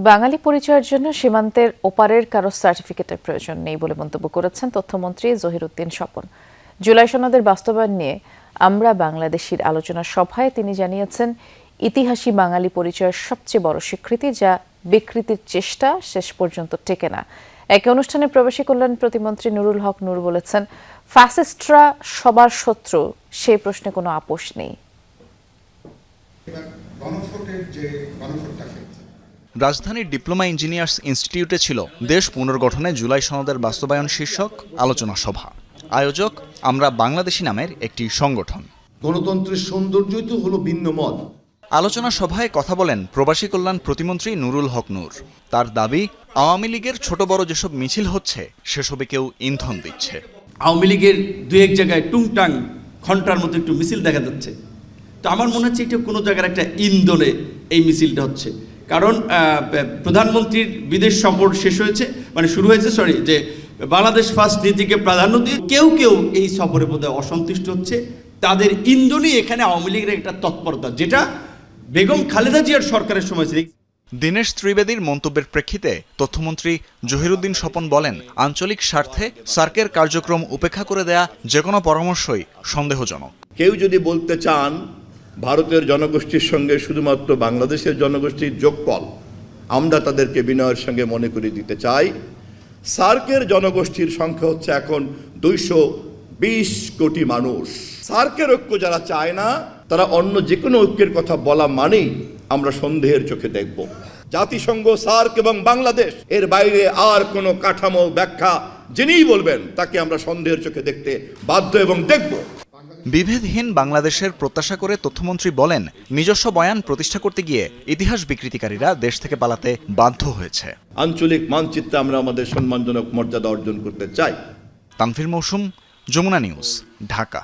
বাঙালি পরিচয়ের জন্য সীমান্তের ওপারের কারো সার্টিফিকেটের প্রয়োজন নেই বলে মন্তব্য করেছেন তথ্যমন্ত্রী জহিরুদ্দিন স্বপন। জুলাই সনদের বাস্তবায়ন নিয়ে আমরা বাংলাদেশির আলোচনা সভায় তিনি জানিয়েছেন, ইতিহাসী বাঙালি পরিচয়ের সবচেয়ে বড় স্বীকৃতি, যা বিকৃতির চেষ্টা শেষ পর্যন্ত টেকে না। এক অনুষ্ঠানে প্রবাসী কল্যাণ প্রতিমন্ত্রী নুরুল হক নূর বলেছেন, ফ্যাসিস্টরা সবার শত্রু, সেই প্রশ্নে কোনো আপোষ নেই। রাজধানীর ডিপ্লোমা ইঞ্জিনিয়ার্স ইনস্টিটিউটে ছিল দেশ পুনর্গঠনে জুলাই সনদের বাস্তবায়ন শীর্ষক আলোচনা সভা। আয়োজক আমরা বাংলাদেশি নামের একটি সংগঠন। গণতন্ত্রের সৌন্দর্যই তো হলো ভিন্ন মত। আলোচনা সভায় কথা বলেন প্রবাসী কল্যাণ প্রতিমন্ত্রী নুরুল হক নূর। তার দাবি, আওয়ামী লীগের ছোট বড় যেসব মিছিল হচ্ছে সেসবে কেউ ইন্ধন দিচ্ছে। আওয়ামী লীগের দু এক জায়গায় টুংটাং ঘন্টার মতো একটু মিছিল দেখা যাচ্ছে, তো আমার মনে হচ্ছে এটা কোনো জায়গার একটা ইন্ধনে এই মিছিলটা হচ্ছে। কারণ প্রধানমন্ত্রীর বিদেশ সফর শেষ হয়েছে, শুরু হয়েছে যে বাংলাদেশ ফার্স্ট নীতিকে প্রাধান্য দিয়ে কেউ কেউ এই সফরে বোধহয় অসন্তুষ্ট হচ্ছে। তাদের ইন্ধনই এখানে আওয়ামী লীগের একটা তৎপরতা, যেটা বেগম খালেদা জিয়ার সরকারের সময় ছিল। দীনেশ ত্রিবেদীর মন্তব্যের প্রেক্ষিতে তথ্যমন্ত্রী জহিরুদ্দিন স্বপন বলেন, আঞ্চলিক স্বার্থে সার্কের কার্যক্রম উপেক্ষা করে দেয়া যে কোনো পরামর্শই সন্দেহজনক। কেউ যদি বলতে চান ভারতের জনগোষ্ঠীর সঙ্গে শুধুমাত্র বাংলাদেশের জনগোষ্ঠীর যোগফল, আমরা তাদেরকে বিনয়ের সঙ্গে মনে করিয়ে দিতে চাই, সার্কের জনগোষ্ঠীর সংখ্যা হচ্ছে এখন 220 কোটি মানুষ। সার্কের ঐক্য যারা চায় না, তারা অন্য যে কোনো ঐক্যের কথা বলা মানেই আমরা সন্দেহের চোখে দেখব। জাতিসংঘ, সার্ক এবং বাংলাদেশ এর বাইরে আর কোনো কাঠামো ব্যাখ্যা যিনিই বলবেন তাকে আমরা সন্দেহের চোখে দেখতে বাধ্য এবং দেখব। বিভেদহীন বাংলাদেশের প্রত্যাশা করে তথ্যমন্ত্রী বলেন, নিজস্ব বয়ান প্রতিষ্ঠা করতে গিয়ে ইতিহাস বিকৃতিকারীরা দেশ থেকে পালাতে বাধ্য হয়েছে। আঞ্চলিক মানচিত্রে আমরা আমাদের সম্মানজনক মর্যাদা অর্জন করতে চাই। তানভীর মৌসুম, যমুনা নিউজ, ঢাকা।